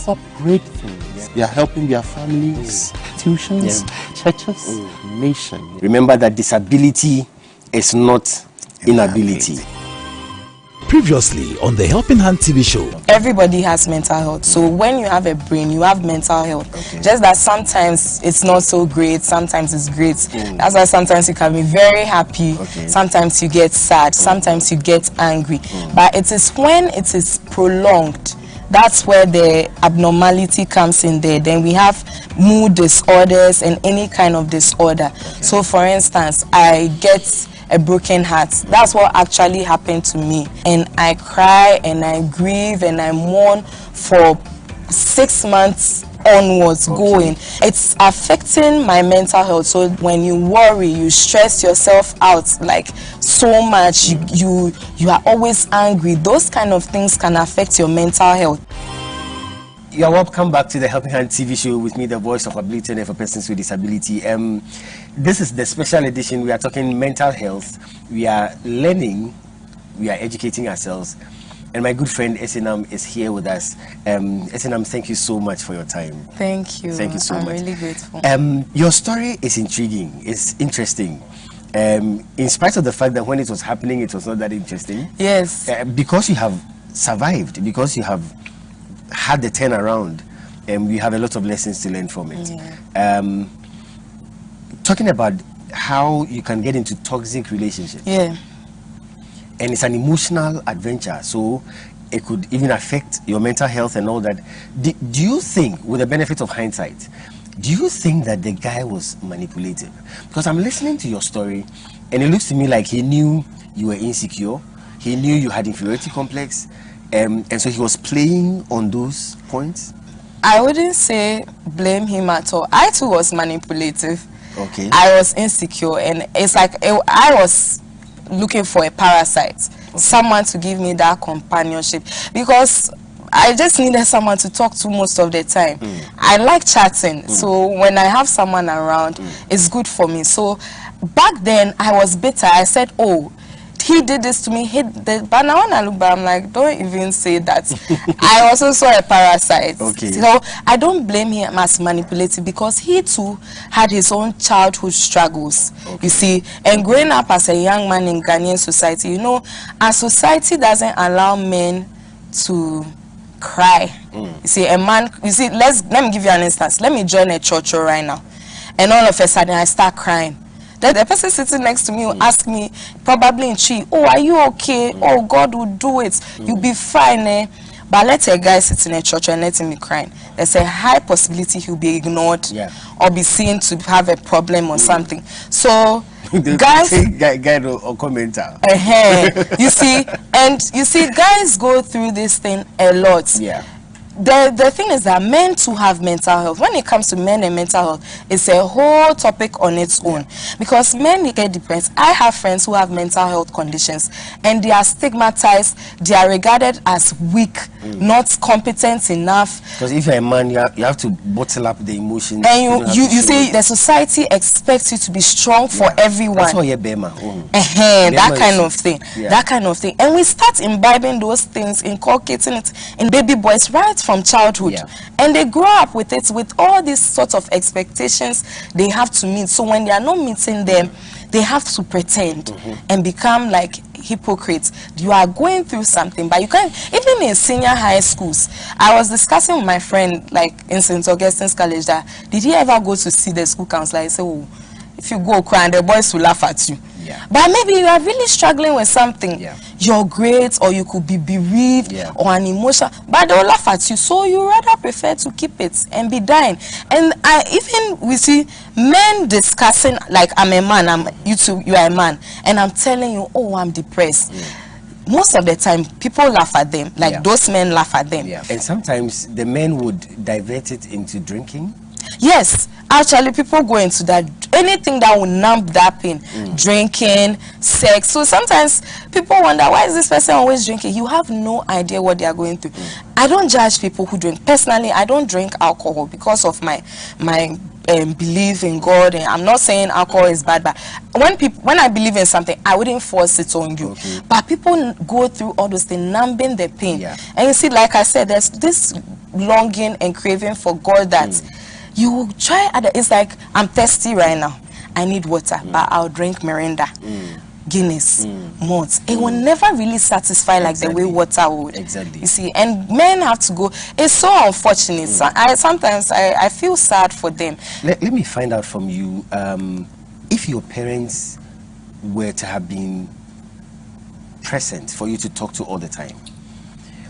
up great things. They are helping their families, institutions, churches, nation. Remember that disability is not inability. Previously on the Helping Hand TV show. Everybody has mental health. So when you have a brain, you have mental health. Just that sometimes it's not so great, sometimes it's great. That's why sometimes you can be very happy, sometimes you get sad, sometimes you get angry. But it is when it is prolonged, that's where the abnormality comes in there. Then we have mood disorders and any kind of disorder. So for instance, I get a broken heart. That's what actually happened to me. And I cry and I grieve and I mourn for 6 months onwards going. It's affecting my mental health. So when you worry, you stress yourself out like so much, you are always angry. Those kind of things can affect your mental health. You are welcome back to the Helping Hand TV show with me, the voice of ability and for persons with disability. This is the special edition. We are talking mental health. We are learning. We are educating ourselves. And my good friend Esinam is here with us. Esinam, thank you so much for your time. Thank you. Thank you so much. I'm really grateful. Your story is intriguing. It's interesting. In spite of the fact that when it was happening, it was not that interesting. Yes. Because you have survived, because you have had the turnaround, and we have a lot of lessons to learn from it. Talking about how you can get into toxic relationships. And it's an emotional adventure, so it could even affect your mental health and all that. Do you think, with the benefit of hindsight, do you think that the guy was manipulative? Because I'm listening to your story and it looks to me like he knew you were insecure, he knew you had inferiority complex, and so he was playing on those points. I wouldn't say blame him at all. I too was manipulative. I was insecure, and it's like I was looking for a parasite, someone to give me that companionship, because I just needed someone to talk to most of the time. I like chatting, so when I have someone around, it's good for me. So back then I was bitter. I said, oh, he did this to me, but now when I look back, I'm like, don't even say that. I also saw a parasite. So I don't blame him as manipulative, because he too had his own childhood struggles, you see. And growing up as a young man in Ghanaian society, you know, our society doesn't allow men to cry. You see, a man, you see, let me give you an instance. Let me join a church right now, and all of a sudden I start crying. Then the person sitting next to me will ask me, probably in Chi, oh, are you okay? Oh, God will do it. You'll be fine, eh? But let a guy sit in a church and let him be crying. There's a high possibility he'll be ignored or be seen to have a problem or something. So, guys, or commenter. You see, and you see, guys go through this thing a lot. The thing is that men too have mental health. When it comes to men and mental health, it's a whole topic on its own, because men get depressed. I have friends who have mental health conditions, and they are stigmatized. They are regarded as weak, not competent enough. Because if you're a man, you have to bottle up the emotions, and you see, the society expects you to be strong for everyone. That's why you're Bema. That kind of thing. That kind of thing. And we start imbibing those things, inculcating it in baby boys right from childhood, and they grow up with it, with all these sorts of expectations they have to meet. So when they are not meeting them, they have to pretend and become like hypocrites. You are going through something, but you can't. Even in senior high schools, I was discussing with my friend, like in St. Augustine's College, that did he ever go to see the school counselor? I said, oh, if you go cry, the boys will laugh at you. But maybe you are really struggling with something, your grades, or you could be bereaved or an emotion, but they'll laugh at you. So you rather prefer to keep it and be dying. And we see men discussing, like, I'm a man, you are a man, and I'm telling you, oh, I'm depressed. Most of the time, people laugh at them, like those men laugh at them. And sometimes the men would divert it into drinking. Yes, actually people go into that, anything that will numb that pain, drinking, sex. So sometimes people wonder, why is this person always drinking? You have no idea what they are going through. I don't judge people who drink. Personally, I don't drink alcohol because of my belief in God, and I'm not saying alcohol is bad, but when I believe in something, I wouldn't force it on you. But people go through all those things, numbing the pain, and you see, like I said, there's this longing and craving for God that you try. It's like, I'm thirsty right now, I need water, but I'll drink Mirinda, Guinness, Malt. It will never really satisfy like the way water would. You see, and men have to go. It's so unfortunate. Sometimes I feel sad for them. Let me find out from you, if your parents were to have been present for you to talk to all the time,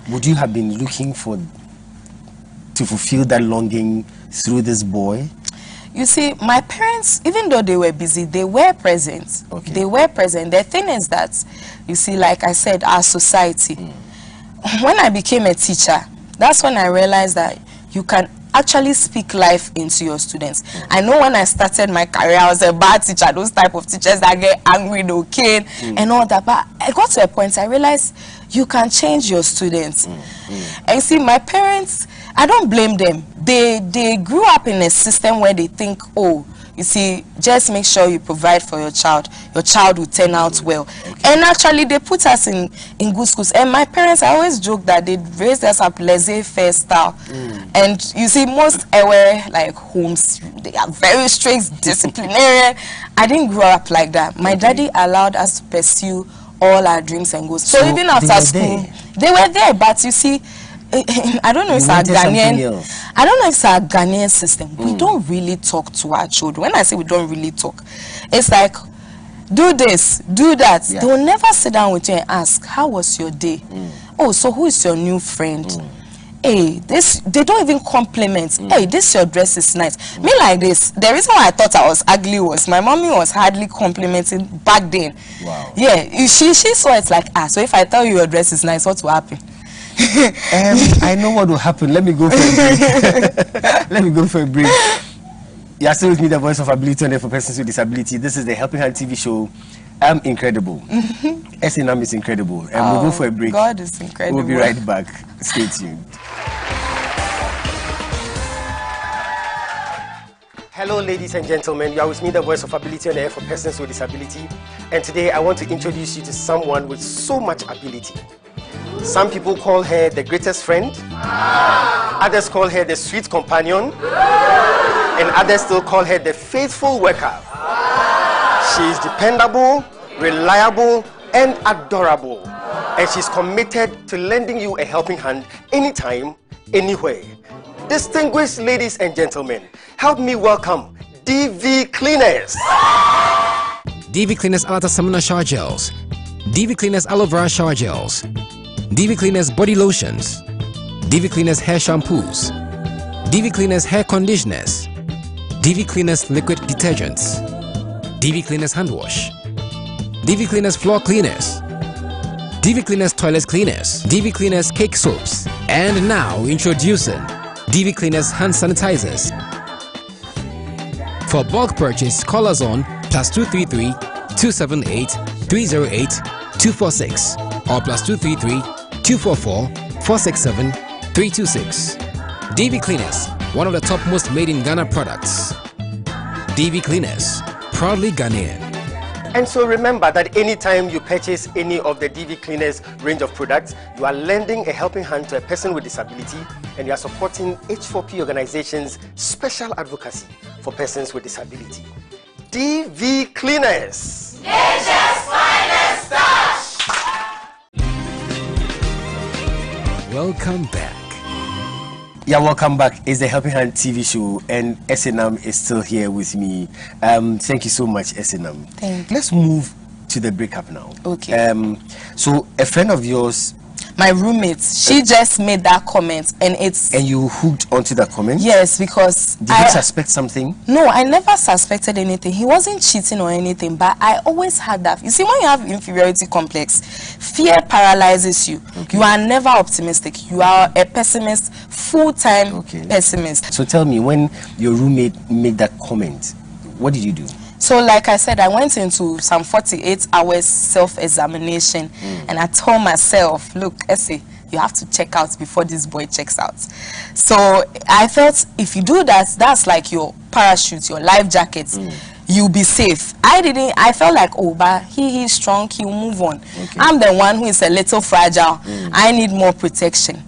would you have been looking to fulfill that longing through this boy? You see, my parents, even though they were busy, they were present. They were present. The thing is that, you see, like I said, our society, when I became a teacher, that's when I realized that you can actually speak life into your students. I know when I started my career, I was a bad teacher, those type of teachers that get angry, no cane, and all that. But I got to a point, I realized you can change your students. And you see, my parents, I don't blame them. They grew up in a system where they think, oh, you see, just make sure you provide for your child will turn out well. And actually, they put us in good schools. And my parents, I always joke that they raised us up laissez-faire style. And you see, most like homes, they are very strict, disciplinarian. I didn't grow up like that. My daddy allowed us to pursue all our dreams and goals. So even after school, they were there. But you see, I don't know if it's a Ghanaian. I don't know if it's a Ghanaian system. We don't really talk to our children. When I say we don't really talk, it's like, do this, do that. They will never sit down with you and ask, how was your day? Oh, so who is your new friend? Hey, they don't even compliment. Hey, this your dress is nice. Me like this. The reason why I thought I was ugly was my mommy was hardly complimenting back then. Wow. Yeah, she saw it like, so if I tell you your dress is nice, what will happen? I know what will happen. Let me go for a break. Let me go for a break. You're still with me, the voice of ability and for persons with disability. This is the Helping Hand TV show. I'm incredible. SNM is incredible. And we'll go for a break. God is incredible. We'll be right back. Stay tuned. Hello, ladies and gentlemen. You are with me, the voice of ability on the air for persons with disability. And today I want to introduce you to someone with so much ability. Some people call her the greatest friend, others call her the sweet companion, and others still call her the faithful worker. She is dependable, reliable, and adorable, and she's committed to lending you a helping hand anytime, anywhere. Distinguished ladies and gentlemen, help me welcome DV Cleaners. DV Cleaners Alata Samuna Shower Gels, DV Cleaners Aloe Vera Shower Gels, DV Cleaners Body Lotions, DV Cleaners Hair Shampoos, DV Cleaners Hair Conditioners, DV Cleaners Liquid Detergents, DV Cleaners Hand Wash, DV Cleaners Floor Cleaners, DV Cleaners Toilet Cleaners, DV Cleaners Cake Soaps, and now introducing DV Cleaners Hand Sanitizers. For bulk purchase, call us on +233 278 308 246 or +233 244 467 326. DV Cleaners, one of the top most made in Ghana products. DV Cleaners, proudly Ghanaian. And so remember that anytime you purchase any of the DV Cleaners range of products, you are lending a helping hand to a person with disability, and you are supporting H4P organization's special advocacy for persons with disability. DV Cleaners. Nature's finest touch. Welcome back. Yeah, welcome back. It's the Helping Hand TV show, and SNM is still here with me. Thank you so much, SNM. Thank you. Let's move to the breakup now. Okay. So a friend of yours my roommate, she just made that comment, and it's... And you hooked onto that comment? Yes, because... Did you suspect something? No, I never suspected anything. He wasn't cheating or anything, but I always had that. You see, when you have inferiority complex, fear paralyzes you. Okay. You are never optimistic. You are a pessimist, full-time pessimist. So tell me, when your roommate made that comment, what did you do? So like I said, I went into some 48 hours self-examination, and I told myself, look, Essie, you have to check out before this boy checks out. So I felt if you do that, that's like your parachute, your life jacket. You'll be safe. I felt like, oh, but he's strong, he'll move on. Okay. I'm the one who is a little fragile. I need more protection.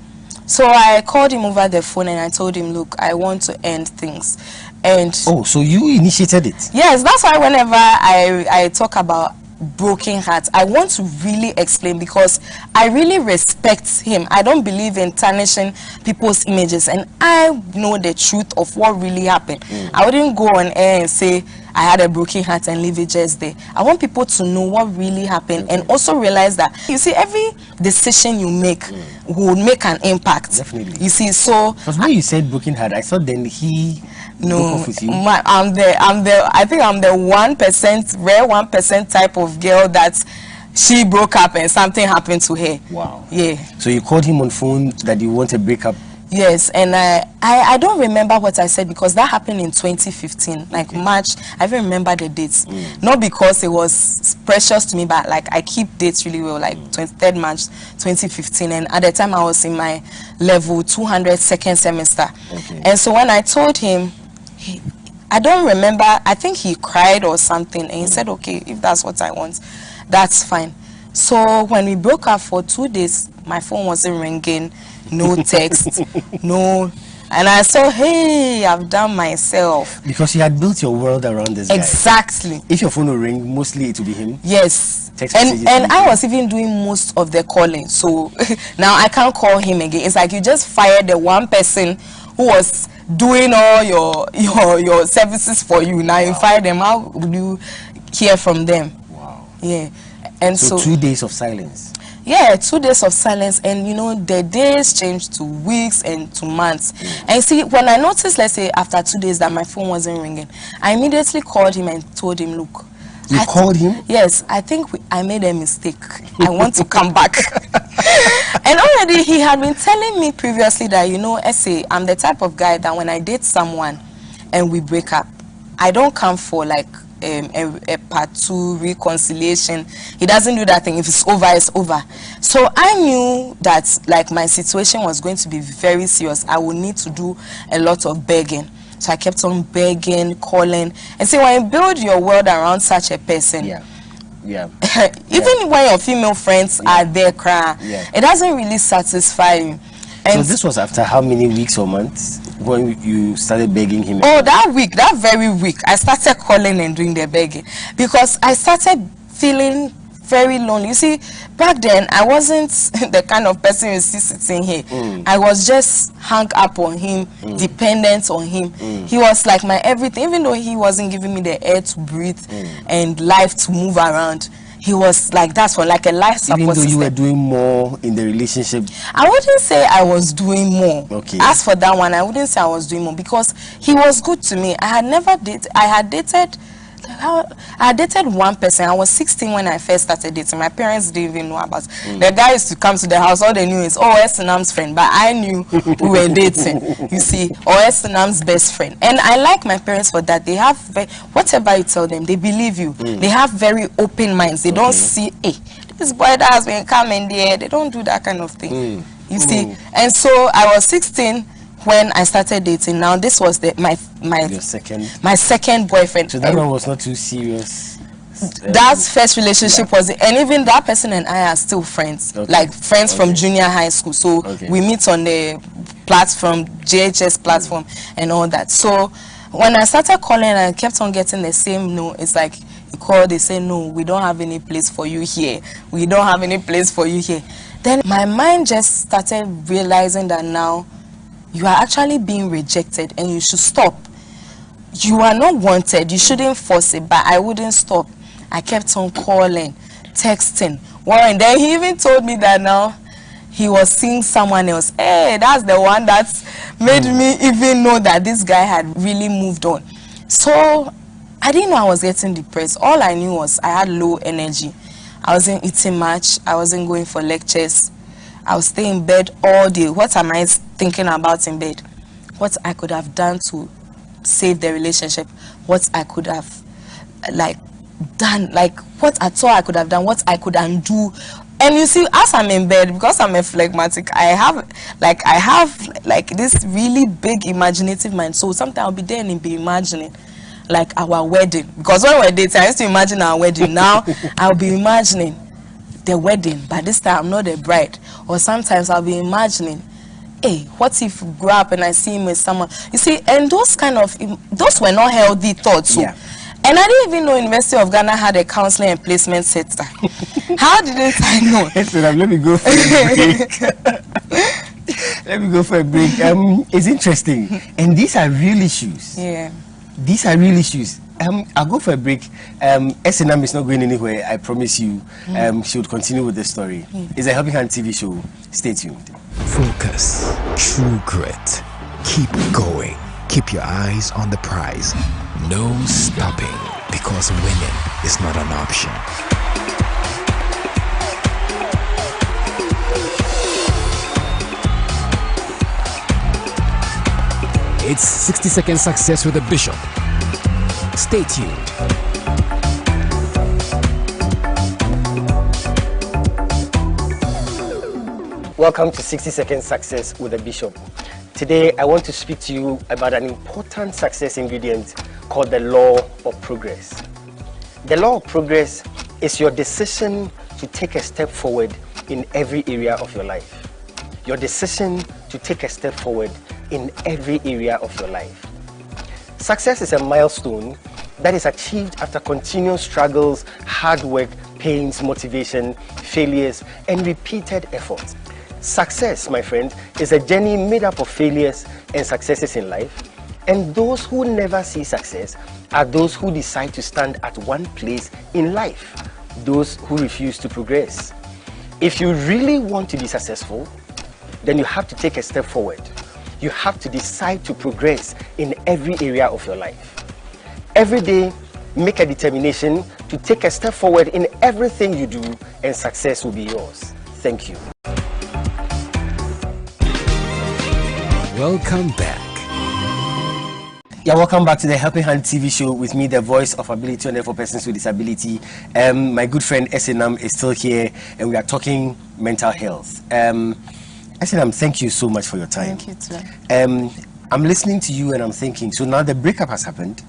So I called him over the phone and I told him, look, I want to end things. And oh, so you initiated it? Yes, that's why whenever I talk about broken heart, I want to really explain, because I really respect him. I don't believe in tarnishing people's images, and I know the truth of what really happened. I wouldn't go on air and say I had a broken heart and leave it just there. I want people to know what really happened, and also realize that, you see, every decision you make will make an impact. Definitely. You see, so because when you said broken heart, I thought then he no, I think I'm the 1%, rare 1% type of girl that she broke up and something happened to her. Wow. Yeah. So you called him on phone that you want a breakup? Yes, and I don't remember what I said, because that happened in 2015, like March. I even remember the dates. Not because it was precious to me, but like I keep dates really well, like 23rd March 2015, and at the time I was in my level 200 second semester. And so when I told him, I don't remember, I think he cried or something, and he said, okay, if that's what I want, that's fine. So when we broke up for 2 days, my phone wasn't ringing, no text, no, and I saw, hey, I've done myself. Because you had built your world around this guy. Exactly. If your phone will ring, mostly it will be him. Yes. Text and I was even doing most of the calling, so now I can't call him again. It's like you just fired the one person who was doing all your services for you. Now you fire them. How would you hear from them? Wow. Yeah. And so 2 days of silence. Yeah, 2 days of silence, and you know, the days changed to weeks and to months. And see, when I noticed, let's say after 2 days, that my phone wasn't ringing, I immediately called him and told him, look, you called him? Yes, I think I made a mistake. I want to come back. And already he had been telling me previously that, you know, Essie, I'm the type of guy that when I date someone and we break up, I don't come for like a part 2 reconciliation. He doesn't do that thing. If it's over, it's over. So I knew that like my situation was going to be very serious. I would need to do a lot of begging. So I kept on begging, calling, and see, when you build your world around such a person, even when your female friends are there crying, it doesn't really satisfy you. And so this was after how many weeks or months when you started begging him? Oh, that week, that very week, I started calling and doing the begging, because I started feeling very lonely. You see, back then I wasn't the kind of person you see sitting here. I was just hung up on him, dependent on him. He was like my everything, even though he wasn't giving me the air to breathe and life to move around. He was like that for like a life support system. Even though you were doing more in the relationship? I wouldn't say I was doing more. Okay. As for that one, I wouldn't say I was doing more, because he was good to me. I had dated one person. I was 16 when I first started dating. My parents didn't even know about it. The guy used to come to the house. All they knew is, oh, Esinam's friend. But I knew we were dating, you see, or Esinam's best friend. And I like my parents for that. They have, whatever you tell them, they believe you. They have very open minds. They don't see, hey, this boy that has been coming there. They don't do that kind of thing. You see. And so I was 16 when I started dating. Now this was my second boyfriend. So that one was not too serious. That first relationship was, and even that person and I are still friends, like friends from junior high school. So we meet on the platform, JHS platform, and all that. So when I started calling, I kept on getting the same no. It's like you call, they say no, we don't have any place for you here. We don't have any place for you here. Then my mind just started realizing that now you are actually being rejected and you should stop. You are not wanted. You shouldn't force it, but I wouldn't stop. I kept on calling, texting, worrying. Then he even told me that now he was seeing someone else. Hey, that's the one that made me even know that this guy had really moved on. So I didn't know I was getting depressed. All I knew was I had low energy. I wasn't eating much. I wasn't going for lectures. I was staying in bed all day. What am I thinking about in bed? What I could have done to save the relationship. What I could have done, what at all I could have done, what I could undo. And you see, as I'm in bed, because I'm a phlegmatic, I have this really big imaginative mind. So sometimes I'll be there and be imagining like our wedding. Because when we're dating, I used to imagine our wedding. Now I'll be imagining the wedding, but this time I'm not the bride. Or sometimes I'll be imagining, hey, what if we grow up and I see him with someone? You see, and those were not healthy thoughts. So. Yeah. And I didn't even know University of Ghana had a counseling and placement center. How didn't I know? Let me go for a break. Let me go for a break. It's interesting. And these are real issues. Yeah. These are real issues. I'll go for a break. SNM is not going anywhere, I promise you. She would continue with the story. It's a Helping Hand TV show. Stay tuned. Focus. True grit. Keep going. Keep your eyes on the prize. No stopping, because winning is not an option. It's 60-second success with a bishop. Stay tuned. Welcome to 60-second success with a bishop. Today, I want to speak to you about an important success ingredient called the law of progress. The law of progress is your decision to take a step forward in every area of your life. Your decision to take a step forward in every area of your life. Success is a milestone that is achieved after continuous struggles, hard work, pains, motivation, failures, and repeated efforts. Success, my friend, is a journey made up of failures and successes in life. And those who never see success are those who decide to stand at one place in life, those who refuse to progress. If you really want to be successful, then you have to take a step forward. You have to decide to progress in every area of your life. Every day, make a determination to take a step forward in everything you do, and success will be yours. Thank you. Welcome back. Yeah, welcome back to the Helping Hand TV show with me, the voice of ability and for persons with disability. My good friend SNM is still here, and we are talking mental health. SNM, thank you so much for your time. Thank you too. I'm listening to you and I'm thinking, so now the breakup has happened.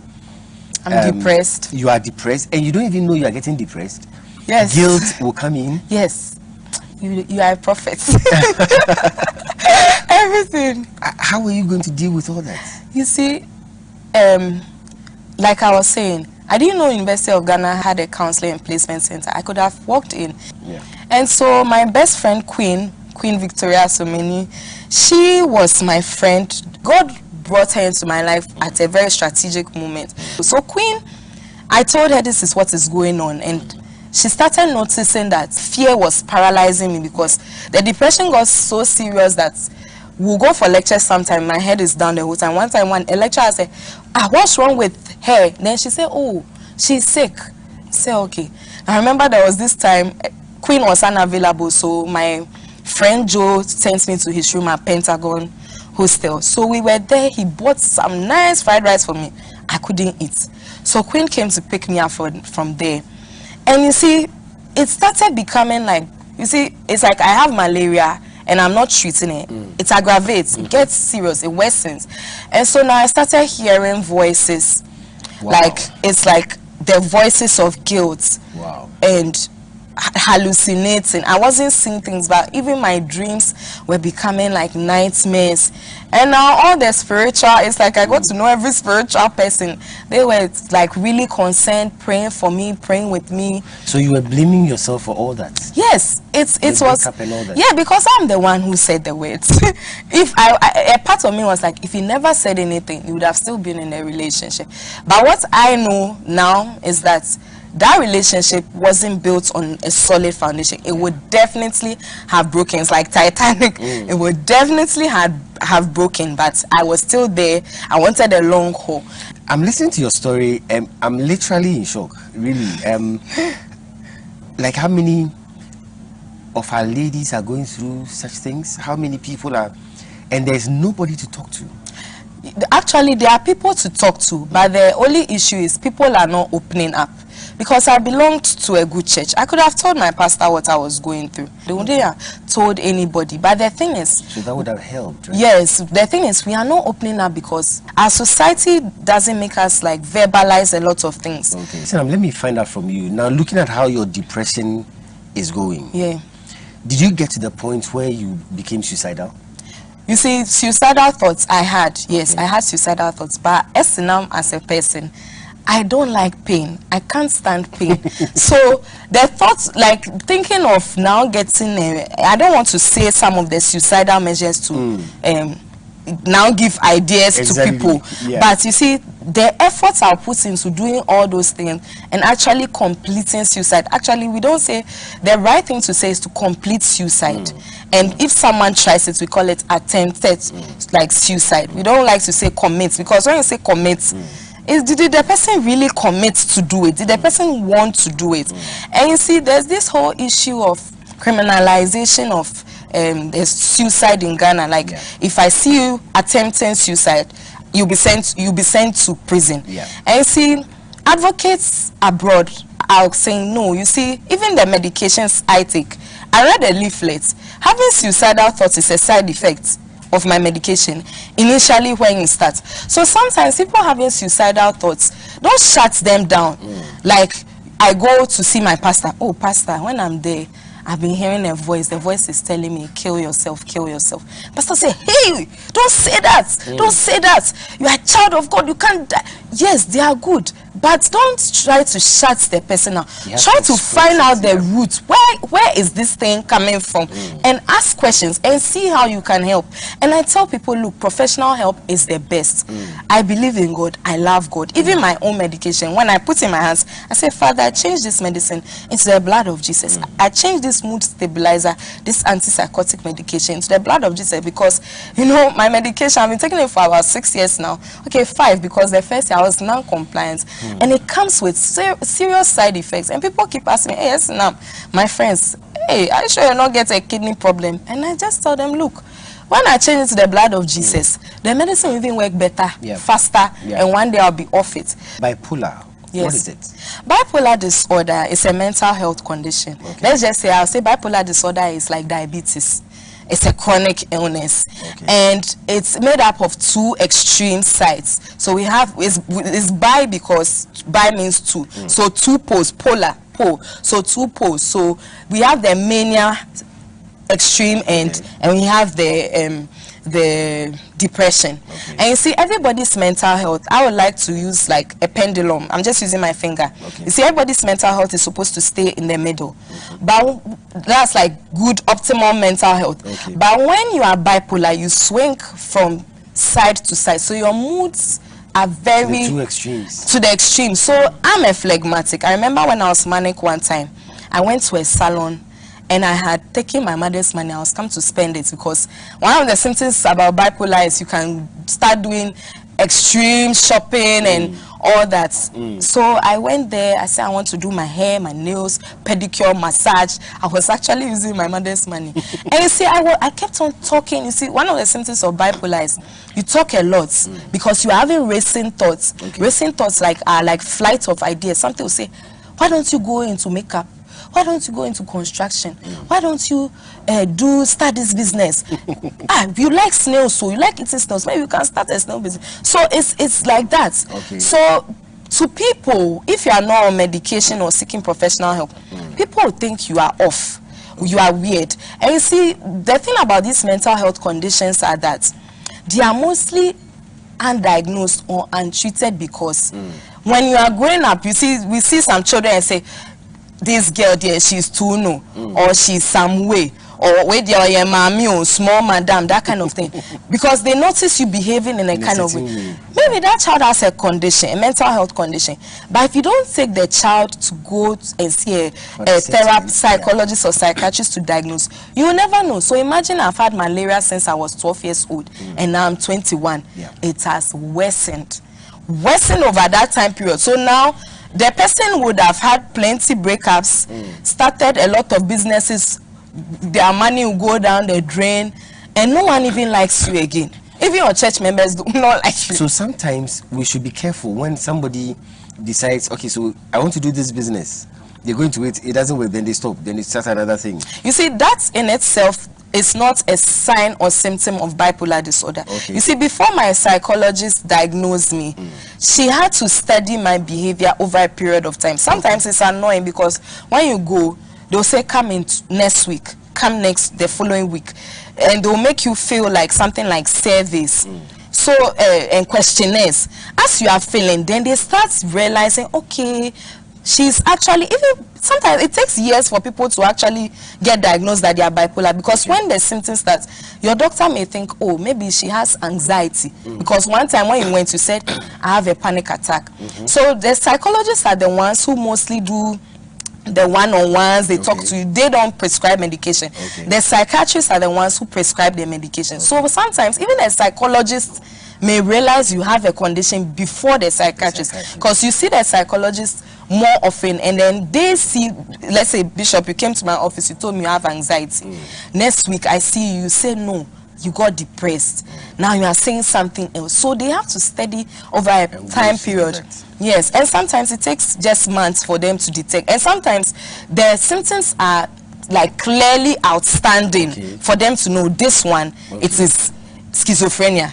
I'm depressed. You are depressed, and you don't even know you are getting depressed. Yes. Guilt will come in. Yes. You are a prophet. Everything. How are you going to deal with all that? You see, like I was saying, I didn't know University of Ghana had a counseling and placement center. I could have walked in. Yeah. And so my best friend, Queen Victoria Someni, she was my friend. God brought her into my life at a very strategic moment. So Queen, I told her this is what is going on, and she started noticing that fear was paralyzing me, because the depression got so serious that we'll go for lectures sometime, my head is down the whole time. One time when a lecturer said, what's wrong with her? Then she said, oh, she's sick. I said, okay. I remember there was this time, Queen was unavailable, so my friend Joe sent me to his room at Pentagon Hostel. So we were there, he bought some nice fried rice for me. I couldn't eat. So Queen came to pick me up from there. And you see, it started becoming like, you see, it's like I have malaria and I'm not treating it. It aggravates, it gets serious, it worsens. And so now I started hearing voices. Wow. Like, it's like the voices of guilt. Wow. And hallucinating. I wasn't seeing things, but even my dreams were becoming like nightmares. And now all the spiritual, it's like I got to know every spiritual person. They were like really concerned, praying for me, praying with me. So you were blaming yourself for all that? Yes, it was. Yeah, because I'm the one who said the words. If a part of me was like, if he never said anything, he would have still been in a relationship. But what I know now is that that relationship wasn't built on a solid foundation, it would definitely have broken. It's like Titanic. It would definitely have broken, but I was still there. I wanted a long haul. I'm listening to your story, and I'm literally in shock, really. Like, how many of our ladies are going through such things? How many people are, and there's nobody to talk to? Actually, there are people to talk to, but the only issue is people are not opening up. Because I belonged to a good church, I could have told my pastor what I was going through. They wouldn't have told anybody. But the thing is, so that would have helped, right? Yes, the thing is, we are not opening up because our society doesn't make us like verbalize a lot of things. Okay, so let me find out from you now. Looking at how your depression is going, did you get to the point where you became suicidal? You see, suicidal thoughts I had. Yes, I had suicidal thoughts. But as a person, I don't like pain. I can't stand pain. So the thoughts, like thinking of now getting, I don't want to say some of the suicidal measures to now give ideas to people. But you see, the efforts I'll put into doing all those things and actually completing suicide. Actually, we don't say, the right thing to say is to complete suicide. And if someone tries it, we call it attempted, like suicide. We don't like to say commit, because when you say commit, did the person really commit to do it? Did the person want to do it? And you see, there's this whole issue of criminalization of there's suicide in Ghana. Like, if I see you attempting suicide, you'll be sent to prison. And you see, advocates abroad are saying no. You see, even the medications I take, I read a leaflet. Having suicidal thoughts is a side effect of my medication initially when you start. So sometimes people having suicidal thoughts, don't shut them down. Like, I go to see my pastor. Oh, pastor, when I'm there, I've been hearing a voice. The voice is telling me, kill yourself, kill yourself. Pastor say, hey, don't say that. Don't say that. You are a child of God. You can't die. Yes, they are good. But don't try to shut the person out. Try to find out the root. Where is this thing coming from? And ask questions and see how you can help. And I tell people, look, professional help is the best. I believe in God. I love God. Even my own medication, when I put in my hands, I say, Father, I change this medicine into the blood of Jesus. I change this mood stabilizer, this antipsychotic medication into the blood of Jesus, because, you know, my medication, I've been taking it for about 6 years now. Okay, 5, because the first year I was non-compliant. And it comes with serious side effects. And people keep asking me, hey, yes, now, my friends, hey, are you sure you're not getting a kidney problem? And I just tell them, look, when I change it to the blood of Jesus, the medicine will even work better, faster, and one day I'll be off it. Bipolar. Yes. What is it? Bipolar disorder is a mental health condition. Let's just say, I'll say bipolar disorder is like diabetes. It's a chronic illness, and it's made up of 2 extreme sides. So we have, it's bi, because bi means 2. So 2 poles, polar, pole. So 2 poles. So we have the mania extreme end, and we have the depression. And you see, everybody's mental health, I would like to use like a pendulum. I'm just using my finger. You see, everybody's mental health is supposed to stay in the middle. But that's like good, optimal mental health. But when you are bipolar, you swing from side to side. So your moods are very to extremes. To the extreme. So I'm a phlegmatic. I remember when I was manic one time, I went to a salon, and I had taken my mother's money. I was come to spend it, because one of the symptoms about bipolar is you can start doing extreme shopping and all that. So I went there. I said, I want to do my hair, my nails, pedicure, massage. I was actually using my mother's money. And you see, I kept on talking. You see, one of the symptoms of bipolar is you talk a lot, because you're having racing thoughts. Racing thoughts are like flight of ideas. Something will say, why don't you go into makeup? Why don't you go into construction? Why don't you start this business? You like snails, so you like eating snails. Maybe you can start a snail business. So it's like that. So to people, if you are not on medication or seeking professional help, people think you are off, you are weird. And you see, the thing about these mental health conditions are that they are mostly undiagnosed or untreated, because when you are growing up, we see some children and say, this girl there, she's too no, or she's some way, or wait your mommy or small madam, that kind of thing, because they notice you behaving in a kind of way. Maybe that child has a condition, a mental health condition, but if you don't take the child to go and see a therapist, psychologist or psychiatrist to diagnose, you will never know. So imagine I've had malaria since I was 12 years old and now I'm 21. It has worsened over that time period. So now the person would have had plenty breakups, started a lot of businesses, their money will go down the drain, and no one even likes you again. Even your church members do not like you. So sometimes we should be careful when somebody decides, okay, so I want to do this business. They're going to it, it doesn't work, then they stop, then they start another thing. You see, that in itself is not a sign or symptom of bipolar disorder. You see, before my psychologist diagnosed me, she had to study my behavior over a period of time. Sometimes it's annoying because when you go, they'll say, come in next week, come the following week, and they'll make you feel like something like surveys. So, and questionnaires. As you are feeling, then they start realizing, okay, she's actually, even sometimes it takes years for people to actually get diagnosed that they are bipolar, because when the symptoms start, your doctor may think, oh, maybe she has anxiety, because one time when you went, you said, I have a panic attack. So the psychologists are the ones who mostly do the one-on-ones, they talk to you, they don't prescribe medication. The psychiatrists are the ones who prescribe the medication. So sometimes even a psychologist may realize you have a condition before the psychiatrist, because you see the psychologist more often, and then they see, let's say, Bishop, you came to my office, you told me you have anxiety. Next week I see you say no, you got depressed. Now you are saying something else. So they have to study over a time period. Yes, and sometimes it takes just months for them to detect, and sometimes the symptoms are like clearly outstanding for them to know this one, it is schizophrenia.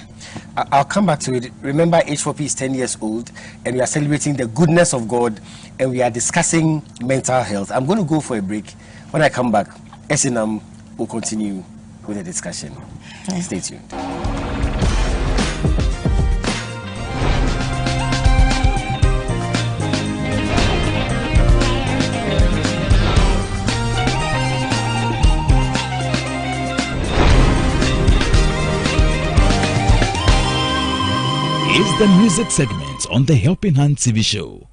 I'll come back to it. Remember, H4P is 10 years old, and we are celebrating the goodness of God, and we are discussing mental health. I'm going to go for a break. When I come back, SNM will continue with the discussion. Stay tuned. Is the music segment on the Helping Hand TV show.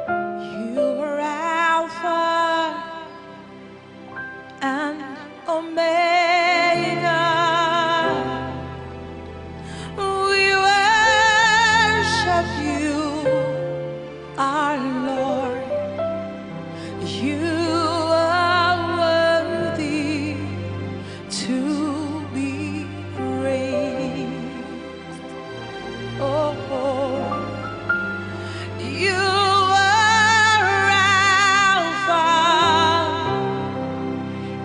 You are Alpha and Omega. We worship you, our Lord. You are worthy to be praised. Oh, you are Alpha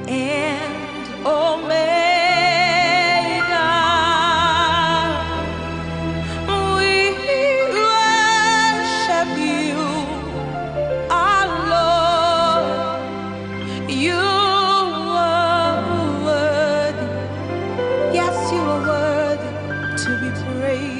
and Omega. We worship you, our Lord. You are worthy. Yes, you are worthy to be praised.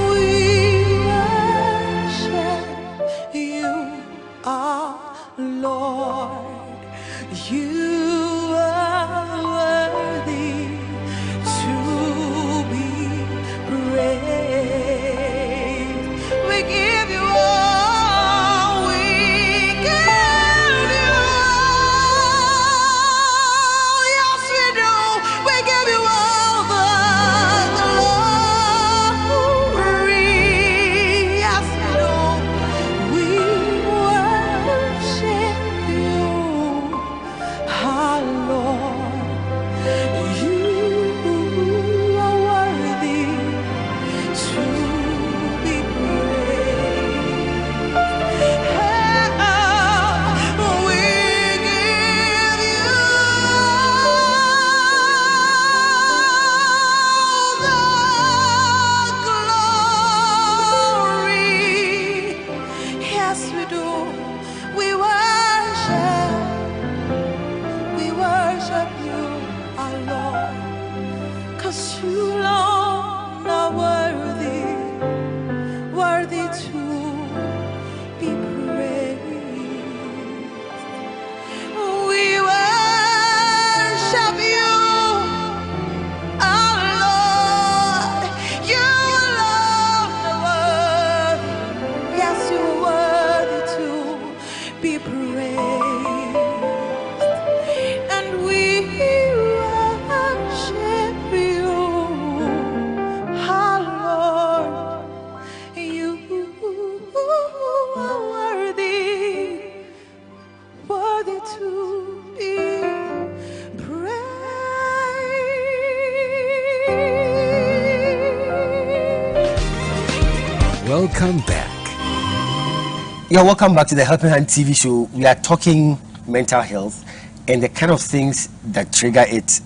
We Lord, you are worthy to be praised. We give you all, we give you all. Yes, we do. We give you all the glory. Yes, we do. We worship you, our Lord. You are worthy to be praised. We give you the glory. Yes, we do. We worship you, our Lord, 'cause you alone are worthy to be praised. We worship you, our Lord. You alone are worthy. Yes, you are worthy to be praised. And we worship you, our Lord. You are worthy to be praised. Welcome back. Yeah, welcome back to the Helping Hand TV show. We are talking mental health and the kind of things that trigger it,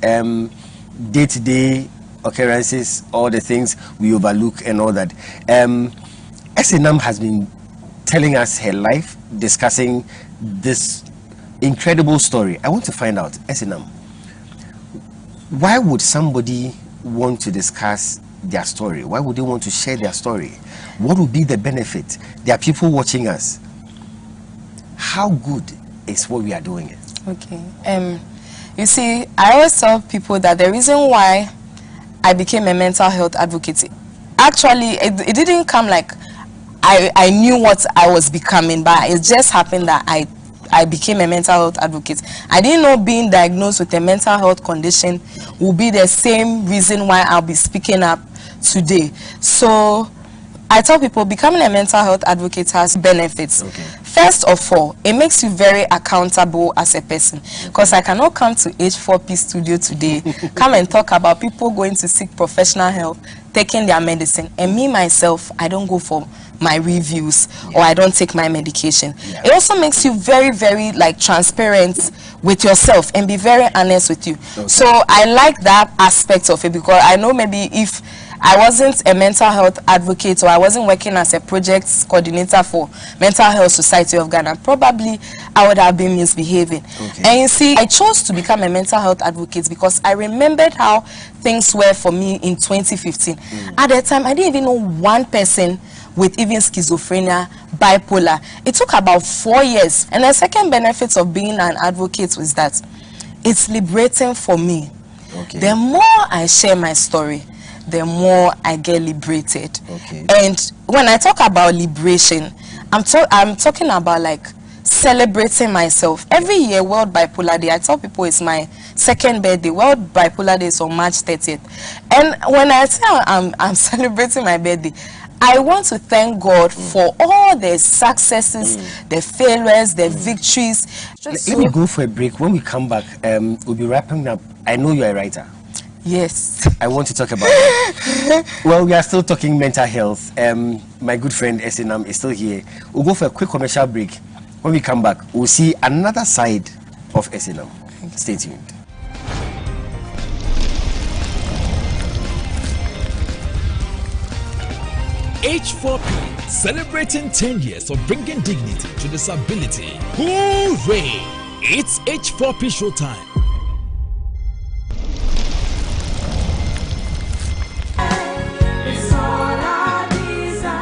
day-to-day occurrences, all the things we overlook and all that. Asiseh has been telling us her life, discussing this incredible story. I want to find out, Asiseh, why would somebody want to discuss their story? Why would they want to share their story? What would be the benefit? There are people watching us. How good is what we are doing? Okay. You see, I always tell people that the reason why I became a mental health advocate, actually, it didn't come like I knew what I was becoming, but it just happened that I became a mental health advocate. I didn't know being diagnosed with a mental health condition will be the same reason why I'll be speaking up today. So I tell people becoming a mental health advocate has benefits. Okay. First of all, it makes you very accountable as a person, because I cannot come to H4P studio today, come and talk about people going to seek professional help, taking their medicine, and me myself, I don't go for my reviews or I don't take my medication. It also makes you very, very like transparent with yourself and be very honest with you. So I like that aspect of it, because I know maybe if I wasn't a mental health advocate or I wasn't working as a project coordinator for Mental Health Society of Ghana, probably I would have been misbehaving. And you see, I chose to become a mental health advocate because I remembered how things were for me in 2015. At that time, I didn't even know one person with even schizophrenia, bipolar. It took about 4 years. And the second benefit of being an advocate was that it's liberating for me. The more I share my story, the more I get liberated. And when I talk about liberation, I'm talking about like celebrating myself. Every year, World Bipolar Day, I tell people it's my second birthday. World Bipolar Day is on March 30th. And when I say I'm celebrating my birthday, I want to thank God for all the successes, the failures, the victories. Let me go for a break. When we come back, we'll be wrapping up. I know you're a writer. Yes. I want to talk about it. Well, we are still talking mental health. My good friend Asiseh is still here. We'll go for a quick commercial break. When we come back, we'll see another side of Asiseh. Stay tuned. H4P, celebrating 10 years of bringing dignity to disability. Hooray! It's H4P Show Time. It's all I desire,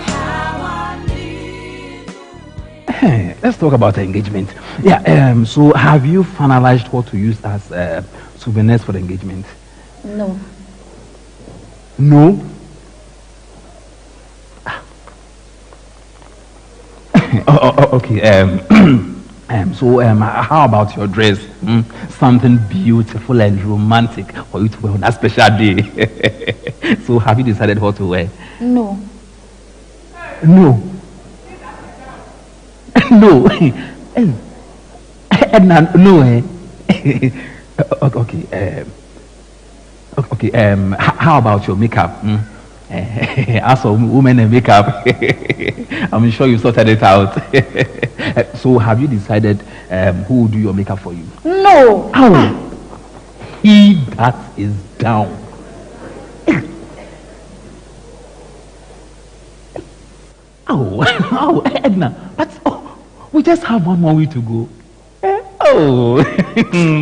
how I need. let's talk about the engagement. Yeah, so have you finalized what to use as souvenirs for the engagement? No. No? Okay. So how about your dress? Something beautiful and romantic for you to wear on that special day. So have you decided what to wear? No. No. No. Edna, no. Okay. How about your makeup? As for women and makeup, I'm sure you sorted it out. So have you decided who will do your makeup for you? No. Oh, he that is down. Oh, Edna, but we just have one more week to go. Oh,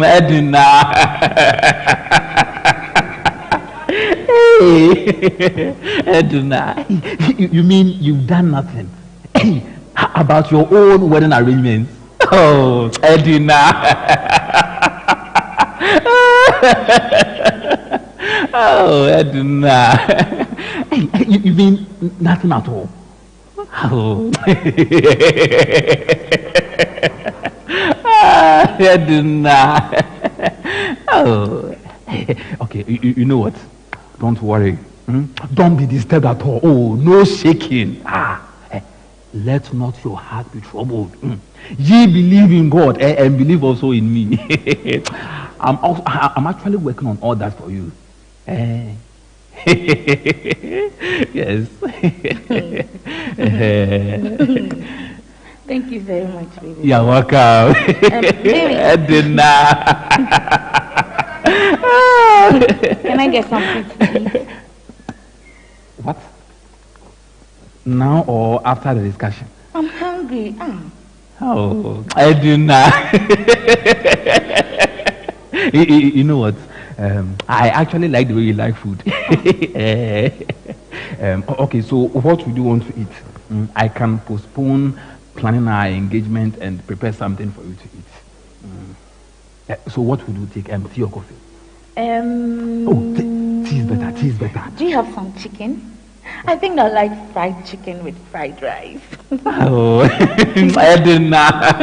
Edna. Hey, Edna, you mean you've done nothing about your own wedding arrangements? Oh, Edna. Oh, Edna. You mean nothing at all? Oh. Edna. Oh. Okay, you know what? Don't worry. Don't be disturbed at all. Oh, no shaking. Let not your heart be troubled. Ye believe in God and believe also in me. I'm actually working on all that for you. Yes. Thank you very much, baby. You're welcome. Edna. Can I get something to eat? What? Now or after the discussion? I'm hungry. Oh, I do not. You know what? I actually like the way you like food. Okay, so what would you want to eat? I can postpone planning our engagement and prepare something for you to eat. So what would you take? Tea or coffee? Tea is better. Tea is better. Do you have some chicken? I think I like fried chicken with fried rice. Oh, I did not.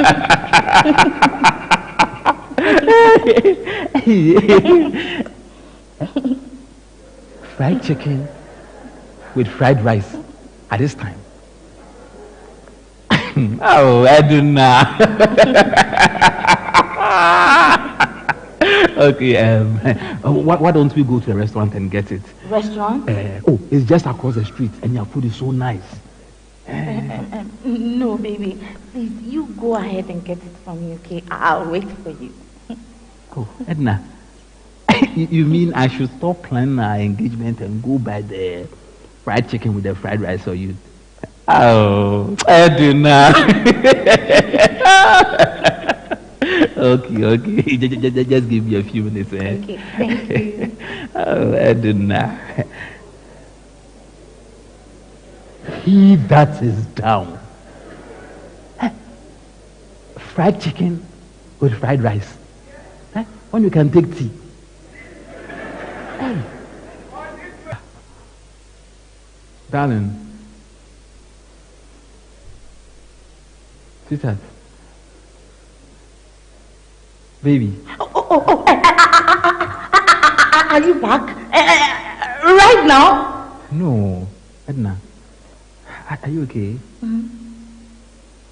Fried chicken with fried rice at this time. Oh, I do not. Okay, why don't we go to a restaurant and get it? Restaurant? It's just across the street and your food is so nice. No, baby. Please, you go ahead and get it for me, okay? I'll wait for you. Oh, Edna. You mean I should stop planning our engagement and go buy the fried chicken with the fried rice for you? Oh, Edna. Okay. Just give me a few minutes. Okay, thank you. Oh, Edna. He that is down. Fried chicken with fried rice. When you can take tea. Darling. Sweetheart. Baby. Are you back? Right now? No. Edna. Are you okay? Mm-hmm.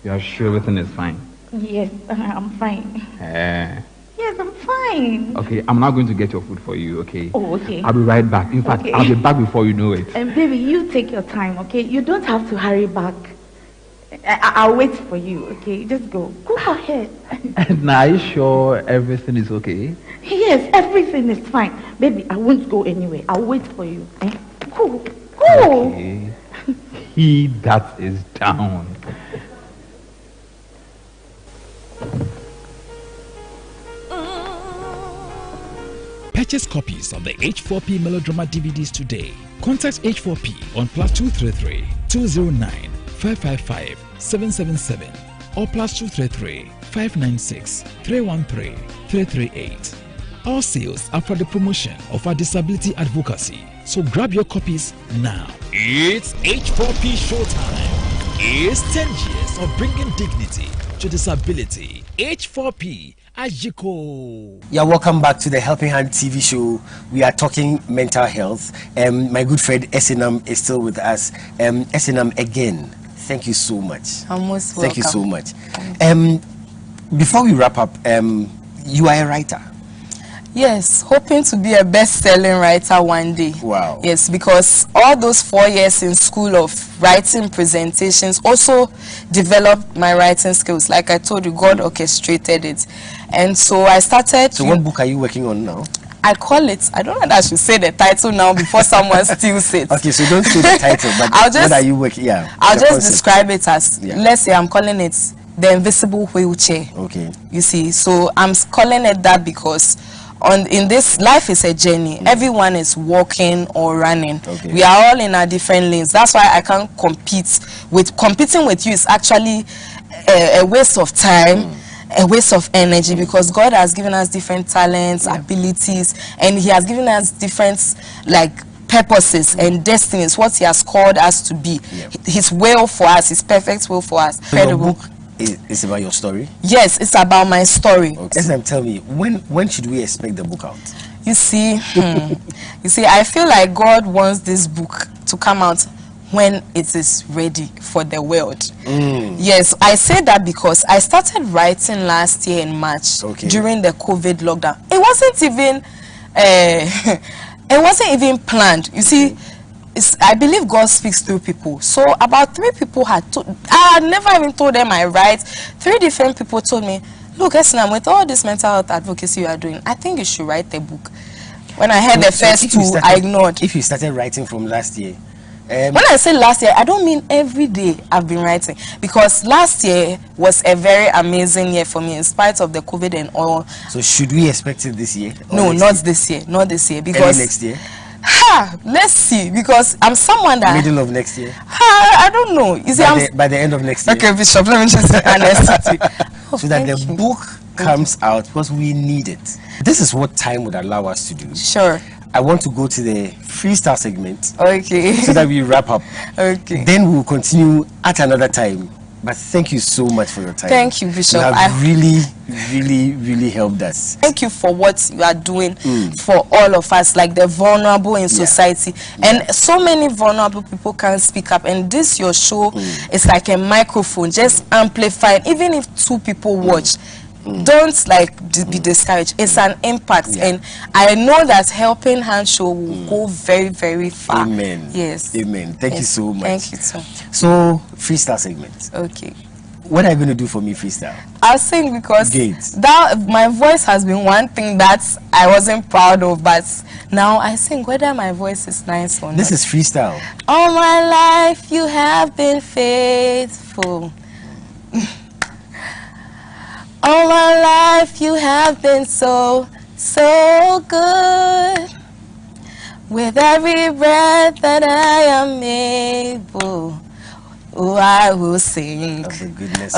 You are sure everything is fine? Yes, I'm fine. Yes, I'm fine. Okay, I'm now going to get your food for you, okay? Oh, okay. I'll be right back. In fact, I'll be back before you know it. And baby, you take your time, okay? You don't have to hurry back. I'll wait for you, okay? Just go. Go ahead. Now, are you sure everything is okay? Yes, everything is fine. Baby, I won't go anywhere. I'll wait for you. Go. Okay. He that is down. Purchase copies of the H4P Melodrama DVDs today. Contact H4P on +233 209 555 777 or +233 596 313 338. All sales are for the promotion of our disability advocacy. So grab your copies now. It's H4P Show Time. It's 10 years of bringing dignity to disability. H4P Ajiko. Yeah, welcome back to the Helping Hand TV show. We are talking mental health. My good friend Esinam is still with us. Esinam, again, thank you so much. I'm most welcome. Thank you so much. Before we wrap up, you are a writer. Yes, hoping to be a best-selling writer one day. Wow. Yes, because all those 4 years in school of writing presentations also developed my writing skills. Like I told you, God orchestrated it. And so I started. So what book are you working on now? I call it, I don't know that I should say the title now before someone steals it. Okay, so don't say the title, but what are you working? Yeah. I'll just describe it as, let's say I'm calling it The Invisible Wheelchair. Okay. You see, so I'm calling it that because in this life is a journey. Everyone is walking or running. Okay. We are all in our different lanes. That's why I can't compete with. Competing with you is actually a waste of time, a waste of energy, because God has given us different talents, abilities, and He has given us different purposes and destinies, what He has called us to be. His will for us, His perfect will for us. So your book is about your story? Yes, it's about my story. Okay. Tell me, when should we expect the book out? You see, I feel like God wants this book to come out when it is ready for the world. Yes, I say that because I started writing last year in March during the COVID lockdown. It wasn't even planned. You see, I believe God speaks through people. So about 3 people I had never even told them I write. 3 different people told me, look, Esinam, with all this mental health advocacy you are doing, I think you should write a book. When I heard the first 2, I ignored. If you started writing from last year, when I say last year, I don't mean every day I've been writing, because last year was a very amazing year for me in spite of the COVID and all. So should we expect it this year? No, not this year. Not this year. Because early next year? Let's see, because I'm someone that middle of next year. I don't know. You see, by the end of next year. Okay, Bishop, let me just be honest with you. So that the book comes out, because we need it. This is what time would allow us to do. Sure. I want to go to the freestyle segment. Okay. So that we wrap up. Okay. Then we'll continue at another time. But thank you so much for your time. Thank you, Bishop. You have really, really, really helped us. Thank you for what you are doing for all of us, like the vulnerable in society. And so many vulnerable people can't speak up. And this, your show, is like a microphone, just amplified. Even if 2 people watch, don't be discouraged. It's an impact, and I know that Helping Hand Show will go very, very far. Amen. Yes. Amen. Thank you so much. Thank you too. So, freestyle segment. Okay. What are you going to do for me, freestyle? I'll sing, because my voice has been one thing that I wasn't proud of, but now I sing whether my voice is nice or not. This is freestyle. All my life you have been faithful. All my life you have been so, so good. With every breath that I am able, oh, I will sing of the goodness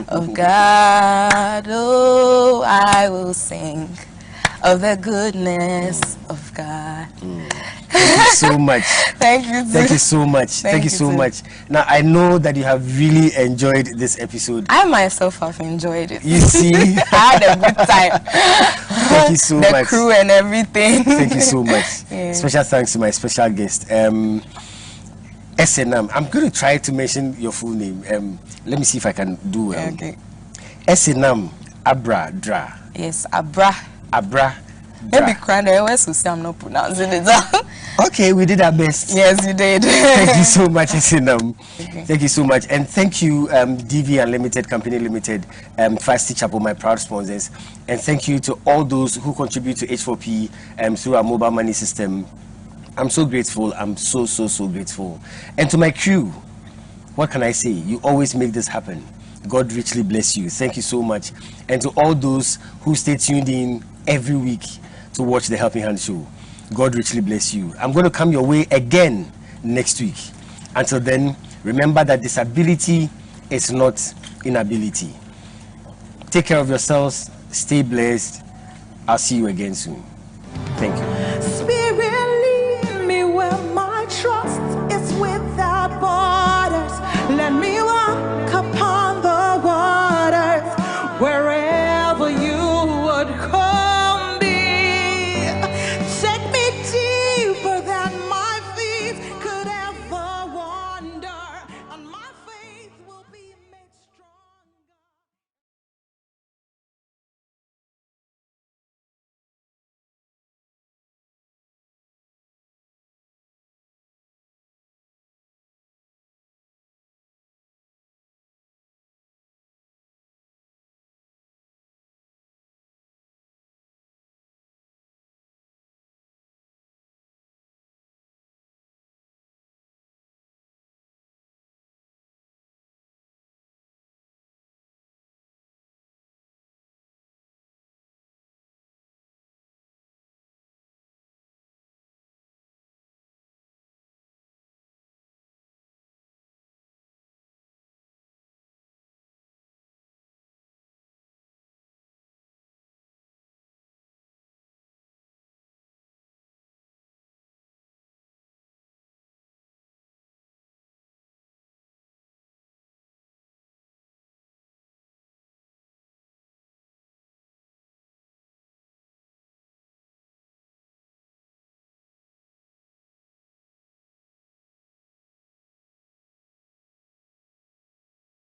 of God. Oh, I will sing of the goodness of God. Thank you so much. Thank you. Thank you so much. Thank you so much. Now, I know that you have really enjoyed this episode. I myself have enjoyed it. You see? I had a good time. Thank you so much. The crew and everything. Thank you so much. Special thanks to my special guest, Esinam. I'm going to try to mention your full name. Let me see if I can do well. Okay. Esinam Abra Dra. Yes, Abra. Abra. Maybe crying. I always say I'm not pronouncing it. Okay, we did our best. Yes, you did. Thank you so much, Esinam. Thank you so much, and thank you, DV Unlimited Company Limited, Fast Chapel, my proud sponsors, and thank you to all those who contribute to H4P through our mobile money system. I'm so grateful. I'm so grateful. And to my crew, what can I say? You always make this happen. God richly bless you. Thank you so much. And to all those who stay tuned in every week to watch the Helping Hand Show, God richly bless you. I'm going to come your way again next week. Until then, remember that disability it's not inability. Take care of yourselves. Stay blessed. I'll see you again soon. Thank you.